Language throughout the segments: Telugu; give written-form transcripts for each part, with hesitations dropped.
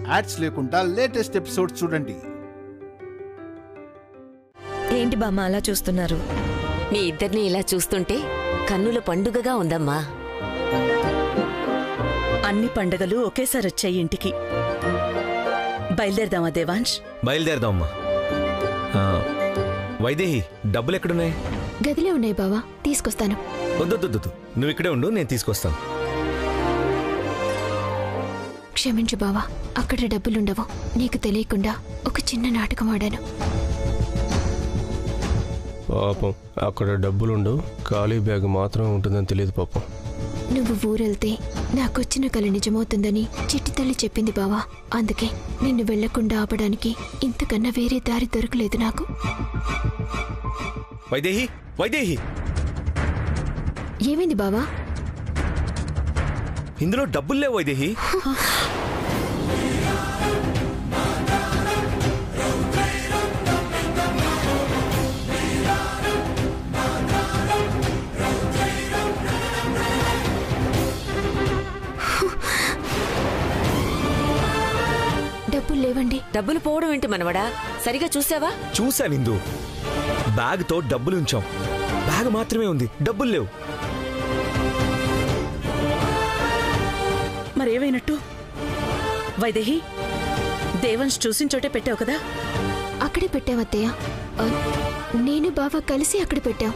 యాడ్స్ లేకుండా లేటెస్ట్ ఎపిసోడ్స్ చూడండి. ఏంటి బామ్మ అలా చూస్తున్నారు? మీ ఇద్దరిని ఇలా చూస్తుంటే కన్నుల పండుగగా ఉందమ్మా. అన్ని పండుగలు ఒకేసారి వచ్చాయి ఇంటికి. బయలుదేరదామా దేవాంశ్? బయలుదేరదామమ్మా. వైదేహి, డబ్బులు ఎక్కడున్నాయి? గదిలో ఉన్నాయి బావా, తీసుకొస్తాను. వద్దు, నువ్వు ఇక్కడే ఉండు, నేను తీసుకొస్తాను. క్షమించు బావా, అక్కడ డబ్బులుండవు. నీకు తెలియకుండా ఒక చిన్న నాటకం ఆడాను. పాపం, అక్కడ డబ్బులుండవు, ఖాళీ బ్యాగ్ మాత్రం ఉంటుందని తెలియదు పాపం. నువ్వు ఊరెళ్తే నాకొచ్చిన కల నిజమవుతుందని చిట్టి తల్లి చెప్పింది బావా. అందుకే నిన్ను వెళ్లకుండా ఆపడానికి ఇంతకన్నా వేరే దారి దొరకలేదు నాకు. వైదేహి, వైదేహి, ఏమైంది బావా? ఇందులో డబ్బులు లేవు వైదేహి. డబ్బులు లేవండి. డబ్బులు పోవడం ఏంటి మనవడా? సరిగా చూసావా? చూశాను ఇందు, బ్యాగ్ తో డబ్బులు ఉంచాం. బ్యాగ్ మాత్రమే ఉంది, డబ్బులు లేవు. మరేమైనట్టు? వైదేహి, దేవాంశ్ చూసిన చోటే పెట్టావు కదా? అక్కడే పెట్టావత్తయ్య. నేను బావా కలిసి అక్కడ పెట్టాం.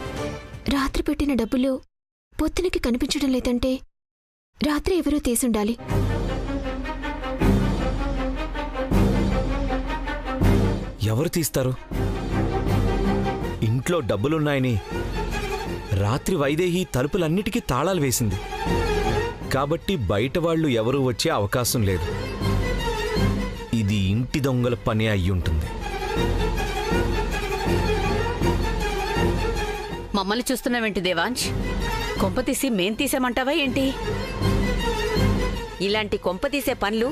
రాత్రి పెట్టిన డబ్బులు పొత్తునికి కనిపించడం లేదంటే రాత్రి ఎవరో తీసుండాలి. ఎవరు తీస్తారు? ఇంట్లో డబ్బులున్నాయని రాత్రి వైదేహి తలుపులన్నిటికీ తాళాలు వేసింది కాబట్టి బయట వాళ్ళు ఎవరూ వచ్చే అవకాశం లేదు. ఇది ఇంటి దొంగల పని అయ్యుంటుంది. మమ్మల్ని చూస్తున్నావేంటి దేవాంశ్? కొంపతీసి మేం తీసామంటావా ఏంటి? ఇలాంటి కొంపతీసే పనులు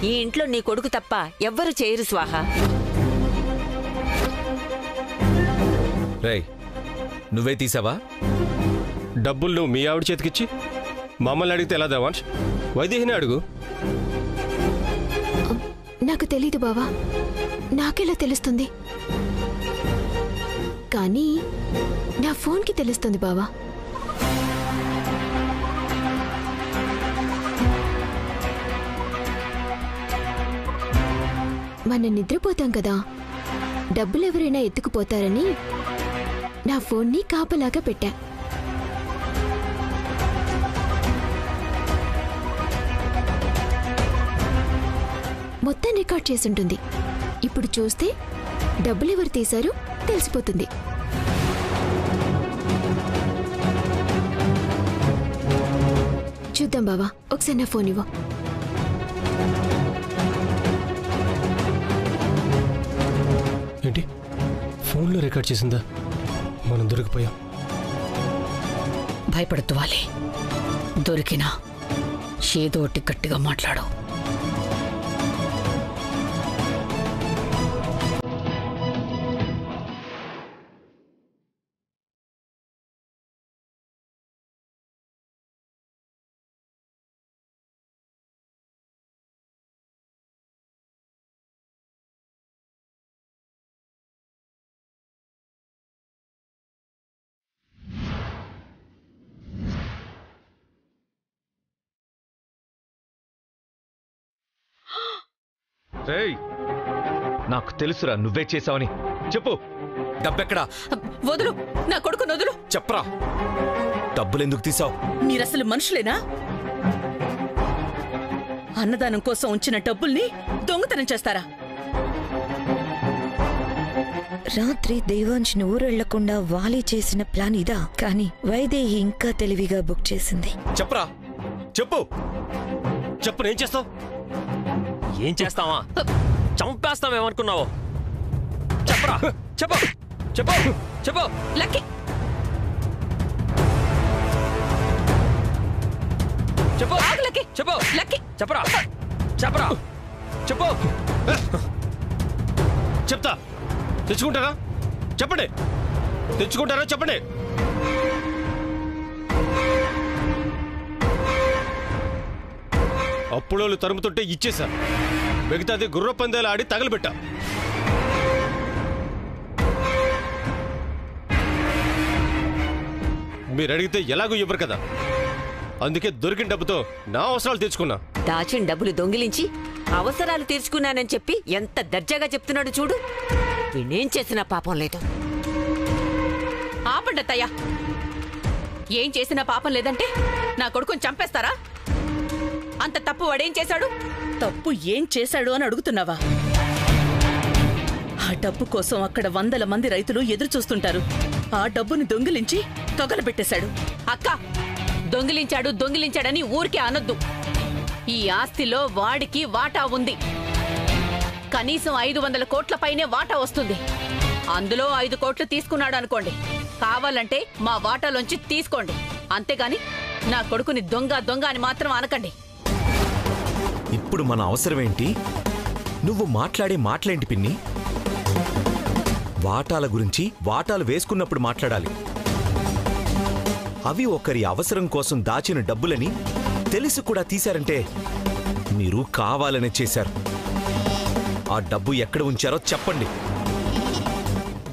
ఈ ఇంట్లో నీ కొడుకు తప్ప ఎవ్వరు చేయరు స్వాహా. రేయ్, నువ్వే తీసావా? డబ్బులు నువ్వు మీ ఆవిడ చేతికిచ్చి మమ్మల్ని అడిగితే ఎలా దేవాంశ్? వైదేహిని అడుగు. నాకు తెలీదు బావా, నాకెలా తెలుస్తుంది? కానీ నా ఫోన్కి తెలుస్తుంది బావా. మనం నిద్రపోతాం కదా, డబ్బులెవరైనా ఎత్తుకుపోతారని నా ఫోన్ని కాపలాగా పెట్టా. మొత్తం రికార్డ్ చేసుంటుంది. ఇప్పుడు చూస్తే డబ్బులెవరు తీశారో తెలిసిపోతుంది. చూద్దాం బావా, ఒకసారి నా ఫోన్ ఇవ్వు. ఏంటి, ఫోన్లో రికార్డ్ చేసిందా? మనం దొరికిపోయాం. భయపడద్దు వాలి, దొరికినా ఏదో ఒకటి గట్టిగా మాట్లాడు. నాకు తెలుసురా నువ్వే చేసావని. చెప్పు, డబ్బెక్కడా? వదులు, నా కొడుకు వదులు. చెప్పరా, డబ్బులెందుకు తీసావు? మీరసలు మనుషులేనా? అన్నదానం కోసం ఉంచిన డబ్బుల్ని దొంగతనం చేస్తారా? రాత్రి దేవాంశ్ ఊరెళ్లకుండా వాలి చేసిన ప్లాన్ ఇదా? కానీ వైదేహి ఇంకా తెలివిగా బుక్ చేసింది. చెప్పరా, చెప్పు. చెప్పు, ఏం చేస్తావు? ఏం చేస్తావా? చంపేస్తామేమనుకున్నావు? చెప్పరా, చెప్పు, చెప్పు, చెప్పు. లక్కీ, చెప్పు, లక్కీ, చెప్పు, లక్కీ, చెప్పరా, చెప్పరా, చెప్పు. చెప్తా, తెచ్చుకుంటారా? చెప్పండి, తెచ్చుకుంటారా? చెప్పండి. అప్పుడోళ్ళు తరుముతుంటే ఇచ్చేశా. మిగతాది గుర్ర పందేలు ఆడి తగలబెట్టా. మీరు అడిగితే ఎలాగో ఇవ్వరు కదా, అందుకే దొరికిన డబ్బుతో నా అవసరాలు తెచ్చుకున్నా. దాచిన డబ్బులు దొంగిలించి అవసరాలు తీర్చుకున్నానని చెప్పి ఎంత దర్జాగా చెప్తున్నాడు చూడు. వీణేం చేసినా పాపం లేదు. ఆపండి అత్తయ్య. ఏం చేసినా పాపం లేదంటే నా కొడుకుని చంపేస్తారా? అంత తప్పు వాడేం చేశాడు? తప్పు ఏం చేశాడు అని అడుగుతున్నావా? ఆ డబ్బు కోసం అక్కడ 100 మంది రైతులు ఎదురు చూస్తుంటారు. ఆ డబ్బుని దొంగిలించి తగలబెట్టేశాడు. అక్క, దొంగిలించాడని ఊరికే అనొద్దు. ఈ ఆస్తిలో వాడికి వాటా ఉంది. కనీసం 500 కోట్ల పైనే వాటా వస్తుంది. అందులో 5 కోట్లు తీసుకున్నాడు అనుకోండి, కావాలంటే మా వాటాలోంచి తీసుకోండి. అంతేగాని నా కొడుకుని దొంగ అని మాత్రం అనకండి. ఇప్పుడు మన అవసరమేంటి? నువ్వు మాట్లాడే మాటలేంటి పిన్ని? వాటాల గురించి వాటాలు వేసుకున్నప్పుడు మాట్లాడాలి. అవి ఒకరి అవసరం కోసం దాచిన డబ్బులని తెలిసి కూడా తీశారంటే మీరు కావాలనే చేశారు. ఆ డబ్బు ఎక్కడ ఉంచారో చెప్పండి.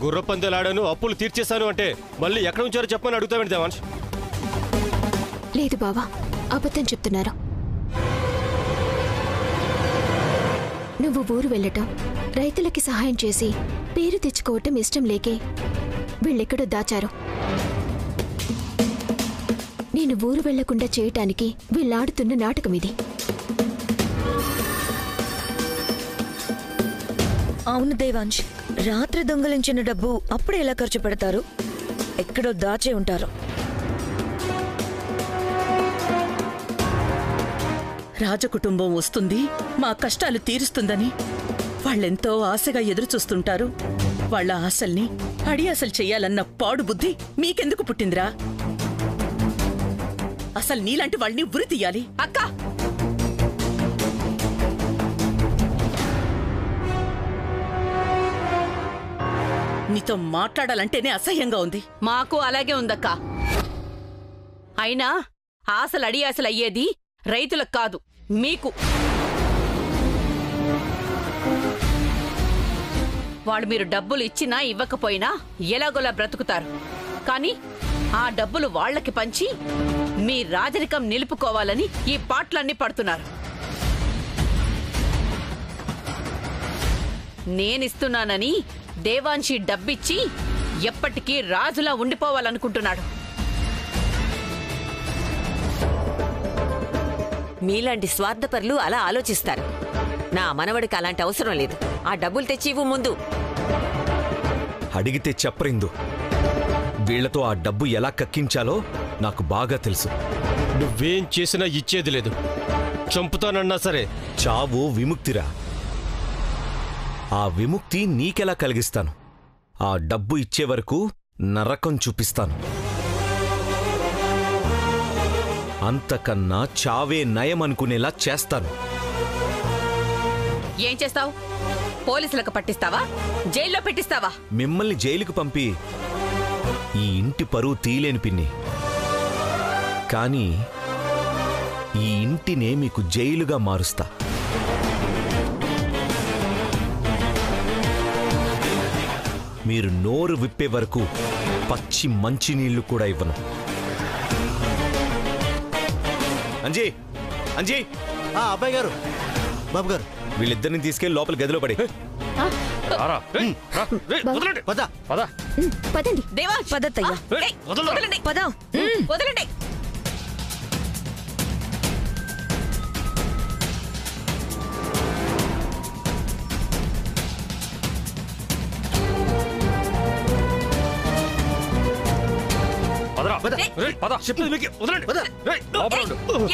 గుర్ర పందేలు ఆడాను, అప్పులు తీర్చేశాను అంటే మళ్ళీ ఎక్కడ ఉంచారో చెప్పని అడుగుతావేంటి దేవాంశ్? లేదు బావా, అబద్ధం చెప్తున్నారు. నువ్వు ఊరు వెళ్ళటం, రైతులకి సహాయం చేసి పేరు తెచ్చుకోవటం ఇష్టం లేకే వీళ్ళెక్కడో దాచారు. నేను ఊరు వెళ్లకుండా చేయటానికి వీళ్ళాడుతున్న నాటకం ఇది. అవును దేవాంశ్, రాత్రి దొంగలించిన డబ్బు అప్పుడే ఎలా ఖర్చు పెడతారు? ఎక్కడో దాచే ఉంటారు. రాజకుటుంబం వస్తుంది, మా కష్టాలు తీరుస్తుందని వాళ్ళెంతో ఆశగా ఎదురుచూస్తుంటారు. వాళ్ళ ఆశల్ని అడియాసలు చెయ్యాలన్న పాడు బుద్ధి మీకెందుకు పుట్టిందిరా? అసలు నీలాంటి వాళ్ళని ఉరి తీయాలి. అక్క, నీతో మాట్లాడాలంటేనే అసహ్యంగా ఉంది. మాకు అలాగే ఉందక్క. అయినా ఆశలు అడియాసలు అయ్యేది రైతులకు కాదు, మీకు. వాడు మీరు డబ్బులు ఇచ్చినా ఇవ్వకపోయినా ఎలాగోలా బ్రతుకుతారు. కానీ ఆ డబ్బులు వాళ్లకి పంచి మీ రాజరికం నిలుపుకోవాలని ఈ పాటలన్నీ పడుతున్నారు. నేనిస్తున్నానని దేవాంశి డబ్బిచ్చి ఎప్పటికీ రాజులా ఉండిపోవాలనుకుంటున్నాడు. మీలాంటి స్వార్థపరులు అలా ఆలోచిస్తారు. నా మనవడికి అలాంటి అవసరం లేదు. ఆ డబ్బులు తెచ్చి ఇవ్వు ముందు. అడిగితే చెప్పరిందు. వీళ్లతో ఆ డబ్బు ఎలా కక్కించాలో నాకు బాగా తెలుసు. నువ్వేం చేసినా ఇచ్చేది లేదు. చంపుతానన్నా సరే. చావు విముక్తిరా. ఆ విముక్తి నీకెలా కలిగిస్తాను? ఆ డబ్బు ఇచ్చే వరకు నరకం చూపిస్తాను. అంతకన్నా చావే నయం అనుకునేలా చేస్తాను. ఏం చేస్తావు? పోలీసులకు పట్టిస్తావా? జైల్లో పెట్టిస్తావా? మిమ్మల్ని జైలుకు పంపి ఈ ఇంటి పరువు తీలేని పిన్ని. కానీ ఈ ఇంటినే మీకు జైలుగా మారుస్తా. మీరు నోరు విప్పే వరకు పచ్చి మంచినీళ్లు కూడా ఇవ్వను. అంజీ, అంజీ! అబ్బాయి గారు, బాబు గారు, వీళ్ళిద్దరిని తీసుకెళ్లి లోపల గదిలో పడి. పదండి. దేవాంశ్, పదత్తయ్యా, వదలండి. పద. వదలండి.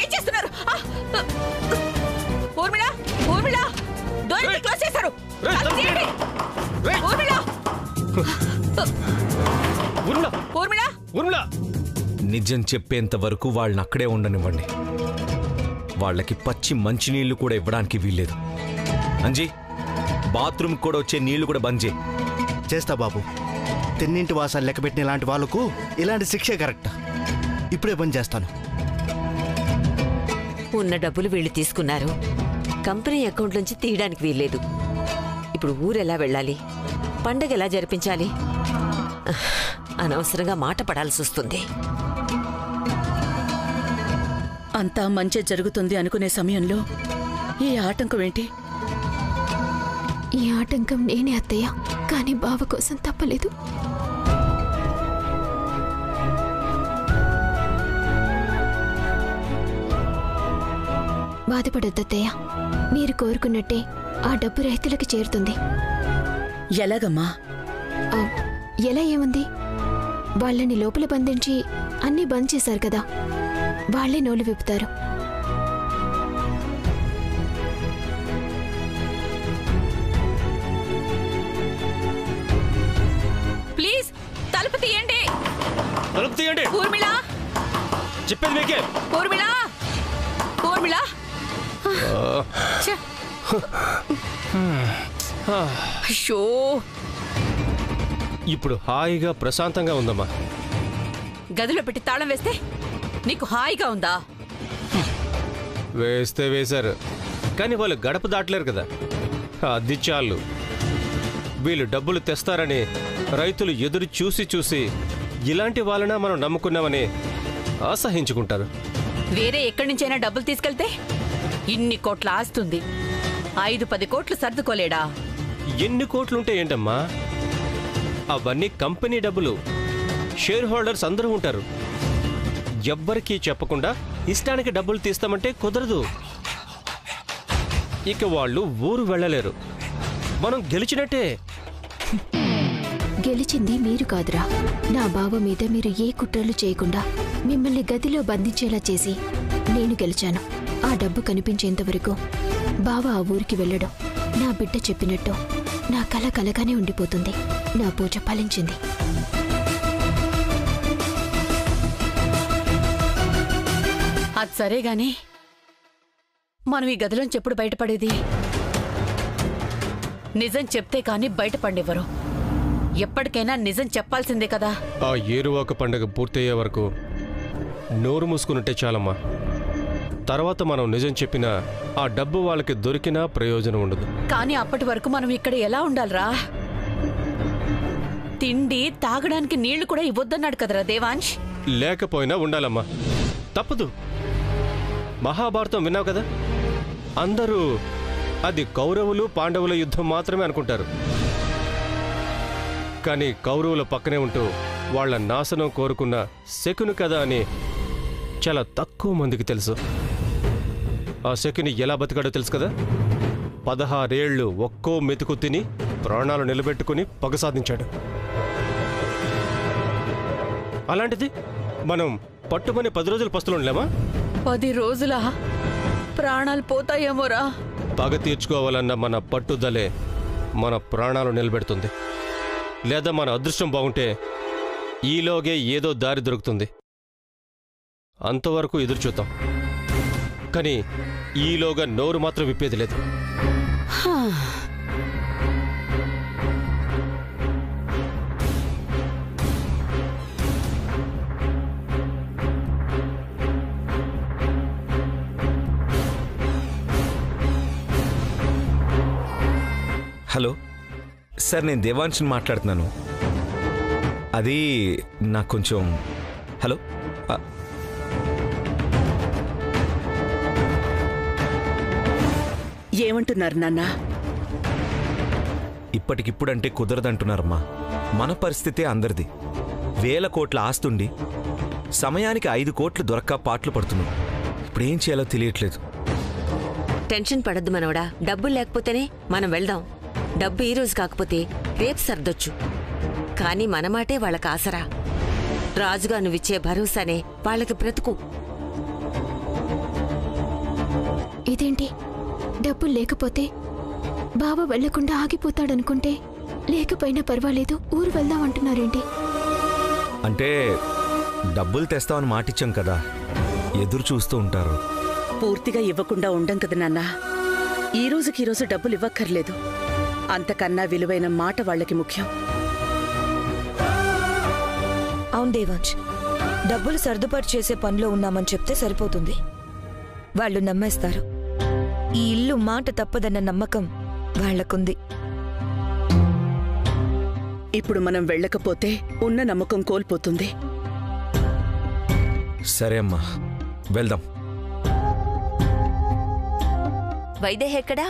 ఏం చేస్తున్నారు? ఊర్మిళ, ఊర్మిళ, డోర్ క్లోజ్ చేశారు. నిజం చెప్పేంత వరకు వాళ్ళని అక్కడే ఉండనివ్వండి. వాళ్ళకి పచ్చి మంచినీళ్లు కూడా ఇవ్వడానికి వీల్లేదు. అంజీ, బాత్రూమ్ కూడా వచ్చే నీళ్లు కూడా బంద్ చేయి. చేస్తా బాబు. తిన్నింటి వాసాలు లెక్కబెట్టిన ఇలాంటి వాళ్ళకు ఇలాంటి శిక్షే కరెక్ట్. ఇప్పుడే పని చేస్తాను. ఉన్న డబ్బులు వీళ్ళు తీసుకున్నారు. కంపెనీ అకౌంట్ నుంచి తీయడానికి వీల్లేదు. ఇప్పుడు ఊరెలా వెళ్ళాలి, పండగ ఎలా జరిపించాలి? అనవసరంగా మాట పడాల్సి వస్తుంది. అంతా మంచి జరుగుతుంది అనుకునే సమయంలో ఈ ఆటంకం ఏంటి? ఈ ఆటంకం నేనే అత్తయ్య, కానీ బావ కోసం తప్పలేదు. బాధపడొద్దత్తయ్య, మీరు కోరుకున్నట్టే ఆ డబ్బు రైతులకి చేరుతుంది. ఎలాగమ్మా? ఎలా ఏముంది, వాళ్ళని లోపల బంధించి అన్నీ బంద్ చేశారు కదా, వాళ్లే నోలు విప్పుతారు. ప్లీజ్ తలుపు తీయండి. తలుపు తీయండి. ఊర్మిళ, చెప్పేది మీకే. ఊర్మిళ, ఊర్మిళ. ఛే. అయ్యో, ఇప్పుడు హాయిగా ప్రశాంతంగా ఉందమ్మా. గదిలో పెట్టి తాళం వేస్తే నీకు హాయిగా ఉందా? వేస్తే వేశారు, కానీ వాళ్ళు గడప దాటలేరు కదా. అది చాలు. వీళ్ళు డబ్బులు తెస్తారని రైతులు ఎదురు చూసి చూసి ఇలాంటి వాళ్ళన మనం నమ్ముకున్నామని అసహించుకుంటారు. వేరే ఎక్కడి నుంచైనా డబ్బులు తీసుకెళ్తే ఇన్ని కోట్ల ఆస్తుంది. 5-10 కోట్లు సర్దుకోలేడా? ఎన్ని కోట్లుంటే ఏంటమ్మా, అవన్నీ కంపెనీ డబ్బులు. షేర్ హోల్డర్స్ అందరూ ఉంటారు. ఎవ్వరికీ చెప్పకుండా ఇష్టానికి డబ్బులు తీస్తామంటే కుదరదు. ఇక వాళ్ళు ఊరు వెళ్ళలేరు. మనం గెలిచినట్టే. గెలిచింది మీరు కాదురా, నా బావ మీద మీరు ఏ కుట్రలు చేయకుండా మిమ్మల్ని గదిలో బంధించేలా చేసి నేను గెలిచాను. ఆ డబ్బు కనిపించేంత వరకు బావ ఆ ఊరికి వెళ్ళడం నా బిడ్డ చెప్పినట్టు నా కల కలగానే ఉండిపోతుంది. నా పూజ ఫలించింది. అది సరే గాని మనం ఈ గదిలోంచి ఎప్పుడు బయటపడేది? నిజం చెప్తే కాని బయటపడివ్వరు. ఎప్పటికైనా నిజం చెప్పాల్సిందే కదా. ఆ ఏరువాక పండుగ పూర్తయ్యే వరకు నోరు మూసుకున్నట్టే చాలమ్మా. తర్వాత మనం నిజం చెప్పినా ఆ డబ్బు వాళ్ళకి దొరికినా ప్రయోజనం ఉండదు. కానీ అప్పటి వరకు మనం ఇక్కడ ఎలా ఉండాలరా? తిండి తాగడానికి నీళ్లు కూడా ఇవ్వద్దన్నాడు కదరా దేవాంశ్. లేకపోయినా ఉండాలమ్మా, తప్పదు. మహాభారతం విన్నావు కదా, అందరూ అది కౌరవులు పాండవుల యుద్ధం మాత్రమే అనుకుంటారు. కానీ కౌరవుల పక్కనే ఉంటూ వాళ్ల నాశనం కోరుకున్న శకుని కథ అని చాలా తక్కువ మందికి తెలుసు. ఆ శకుని ఎలా బతికాడో తెలుసు కదా. 16 ఏళ్లు ఒక్కో మెతుకు తిని ప్రాణాలు నిలబెట్టుకుని పగ సాధించాడు. అలాంటిది మనం పట్టుమని 10 రోజులు పస్తులు ఉండలేమా? 10 రోజులా? ప్రాణాలు పోతాయేమోరా. పగ తీర్చుకోవాలన్న మన పట్టుదలే మన ప్రాణాలు నిలబెడుతుంది. లేదా మన అదృష్టం బాగుంటే ఈలోగే ఏదో దారి దొరుకుతుంది. అంతవరకు ఎదురు చూద్దాం. కానీ ఈలోగా నోరు మాత్రం విప్పేది లేదు. హలో సార్, నేను దేవాంశ్ని మాట్లాడుతున్నాను. అది నాకు కొంచెం... హలో, ఏమంటున్నారు నాన్న? ఇప్పటికిప్పుడంటే కుదరదంటున్నారమ్మా. మన పరిస్థితే అందరిది. 1000 కోట్ల ఆస్తుండి సమయానికి 5 కోట్లు దొరక్క పాటలు పడుతున్నాం. ఇప్పుడేం చేయాలో తెలియట్లేదు. టెన్షన్ పడద్దు మనవడా. డబ్బులు లేకపోతేనే మనం వెళ్దాం. డబ్బు ఈ రోజు కాకపోతే రేపు సర్దొచ్చు. కానీ మన మాటే వాళ్ళకి ఆసరా. రాజుగా నువ్విచ్చే భరోసానే వాళ్ళకి బ్రతుకు. ఇదేంటి, డబ్బులు లేకపోతే బావ వెళ్లకుండా ఆగిపోతాడనుకుంటే లేకపోయినా పర్వాలేదు ఊరు వెళ్దామంటున్నారేంటి? అంటే డబ్బులు తెస్తామని మాటిచ్చాం కదా, ఎదురు చూస్తూ ఉంటారు. పూర్తిగా ఇవ్వకుండా ఉండం కదా నాన్న. ఈ రోజుకి రోజు డబ్బులు ఇవ్వక్కర్లేదు. అంతకన్నా విలువైన మాట వాళ్ళకి ముఖ్యం. అవును దేవాంశ్, డబ్బులు సర్దుబాటు చేసే పనిలో ఉన్నామని చెప్తే సరిపోతుంది. వాళ్ళు నమ్మేస్తారు. ఈ ఇల్లు మాట తప్పదన్న నమ్మకం వాళ్లకుంది. ఇప్పుడు మనం వెళ్ళకపోతే ఉన్న నమ్మకం కోల్పోతుంది. సరే అమ్మా, వెళ్దాం. వైదేహి ఎక్కడా?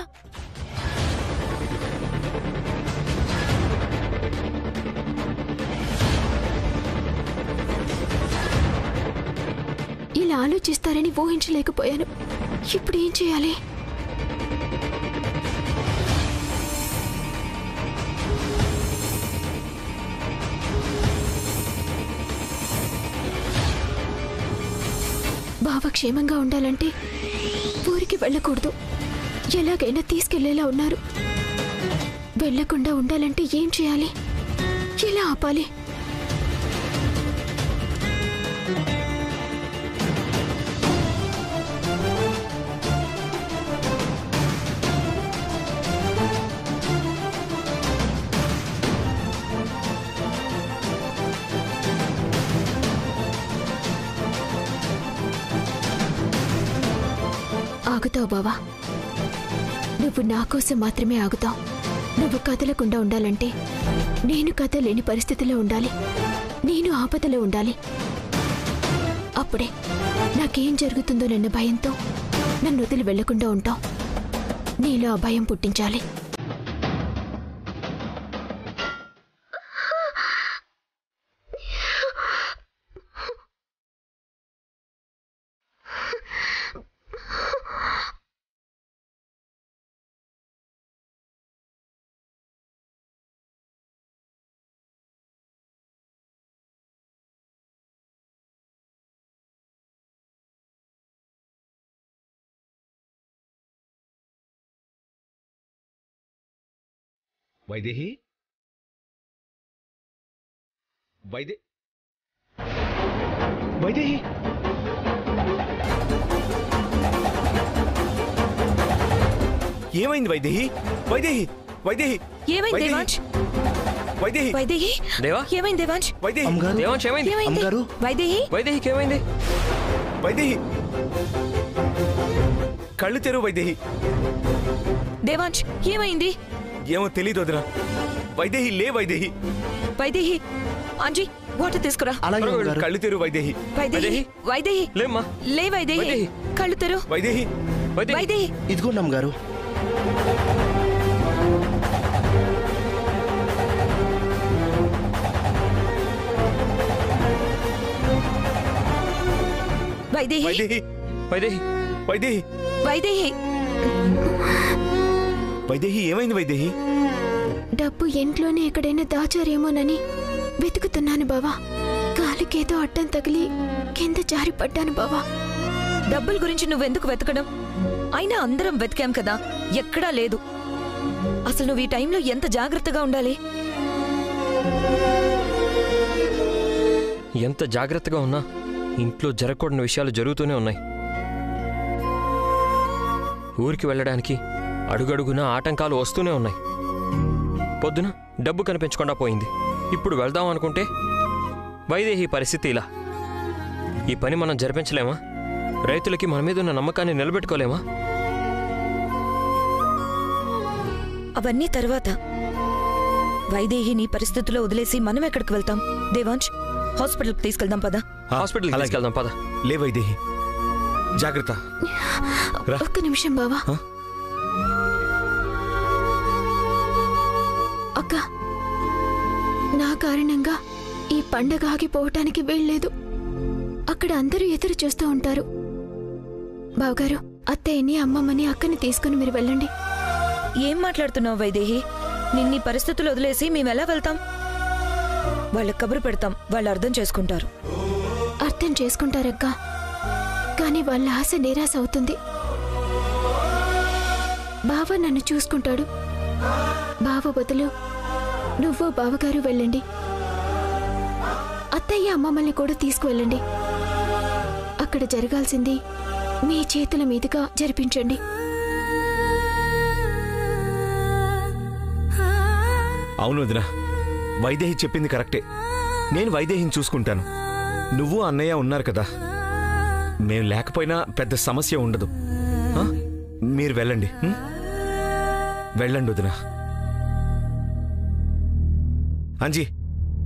ఇలా ఆలోచిస్తారని ఊహించలేకపోయాను. ఇప్పుడు ఏం చేయాలి? బావ క్షేమంగా ఉండాలంటే ఊరికి వెళ్ళకూడదు. ఎలాగైనా తీసుకెళ్లేలా ఉన్నారు. వెళ్లకుండా ఉండాలంటే ఏం చేయాలి? ఎలా ఆపాలి? ఆగుతావు బావా. నువ్వు నా కోసం మాత్రమే ఆగుతావు. నువ్వు కదలకుండా ఉండాలంటే నేను కదలేని పరిస్థితిలో ఉండాలి. నేను ఆపదలో ఉండాలి. అప్పుడే నాకేం జరుగుతుందోనన్న భయంతో నన్ను వదిలి వెళ్లకుండా ఉంటావు. నీలో ఆ భయం పుట్టించాలి. వైదేహి, వైదేహి, ఏమైంది వైదేహి? వైదేహి, వైదేహి, ఏమైంది దేవాంశ్? వైదేహి, వైదేహి, దేవా, ఏమైంది దేవాంశ్? వైదేహి, దేవాంశ్ ఏమైంది? ఏమైంది? వైదేహి, వైదేహికి ఏమైంది? వైదేహి, కళ్ళు తెరువు వైదేహి. దేవాంశ్ ఏమైంది? ఏమో తెలీదు వదినా. వైదేహి, లే వైదేహి. వైదేహి, అంజీ వాటర్ తీసుకురా. కళ్ళు తెరువు వైదేహి. వైదేహి, వైదేహి, లేమ్మా. లే వైదేహి, కళ్ళు తెరు. వైదేహి, వైదేహి, ఇదిగోండి అమ్మగారు. వైదేహి, వైదేహి, వైదేహి, వైదేహి, వైదేహి. వైదేహి, ఏమైంది వైదేహి? డబ్బు ఇంట్లోనే ఎక్కడైనా దాచారేమోనని వెతుకుతున్నాను బావా. కాలికేదో అడ్డం తగిలి కింద జారి పడ్డాను బావా. డబ్బుల గురించి నువ్వెందుకు వెతకడం? అయినా అందరం వెతికాం కదా, ఎక్కడా లేదు. అసలు నువ్వు ఈ టైంలో ఎంత జాగ్రత్తగా ఉండాలి? ఎంత జాగ్రత్తగా ఉన్నా ఇంట్లో జరగకూడని విషయాలు జరుగుతూనే ఉన్నాయి. ఊరికి వెళ్ళడానికి అడుగడుగునా ఆటంకాలు వస్తూనే ఉన్నాయి. పొద్దున డబ్బు కనిపించకుండా పోయింది. ఇప్పుడు వెళ్దాం అనుకుంటే వైదేహి పరిస్థితి ఇలా. ఈ పని మనం జరిపించలేమా? రైతులకి మన మీద ఉన్న నమ్మకాన్ని నిలబెట్టుకోలేమా? అవన్నీ తర్వాత. వైదేహి నీ పరిస్థితిలో వదిలేసి మనం ఎక్కడికి వెళ్తాం? దేవాంశ్, హాస్పిటల్కి తీసుకెళ్దాం పదా. హాస్పిటల్కి తీసుకెళ్దాం పద. లే వైదేహి, జాగ్రత్త. ఒక్క నిమిషం బావా. అక్క, నా కారణంగా ఈ పండగ ఆగిపోవటానికి వీల్లేదు. అక్కడ అందరూ ఎదురు చూస్తూ ఉంటారు. బావగారు, అత్తయ్యని, అమ్మమ్మని, అక్కని తీసుకుని మీరు వెళ్ళండి. ఏం మాట్లాడుతున్నావు వైదేహి? నిన్నీ పరిస్థితులు వదిలేసి మేమెలా వెళ్తాం? వాళ్ళ కబురు పెడతాం, వాళ్ళు అర్థం చేసుకుంటారు. అర్థం చేసుకుంటారక్క, కానీ వాళ్ళ ఆశ నిరాశ అవుతుంది. బావ నన్ను చూసుకుంటాడు. బావ బదులు నువ్వు బావగారు వెళ్ళండి. అత్తయ్య అమ్మమ్మల్ని కూడా తీసుకువెళ్ళండి. అక్కడ జరగాల్సింది మీ చేతుల మీదుగా జరిపించండి. అవును వదినా, వైదేహి చెప్పింది కరెక్టే. నేను వైదేహిని చూసుకుంటాను. నువ్వు అన్నయ్య ఉన్నారు కదా, మేం లేకపోయినా పెద్ద సమస్య ఉండదు. మీరు వెళ్ళండి. వెళ్ళండి వదినా. అంజీ,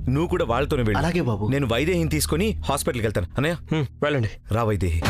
నువ్వు కూడా వాళ్ళతోనే వెళ్ళి. అలాగే బాబు. నేను వైదేహిని తీసుకుని హాస్పిటల్కి వెళ్తాను. అన్నయ్య వెళ్ళండి. రా వైదేహి.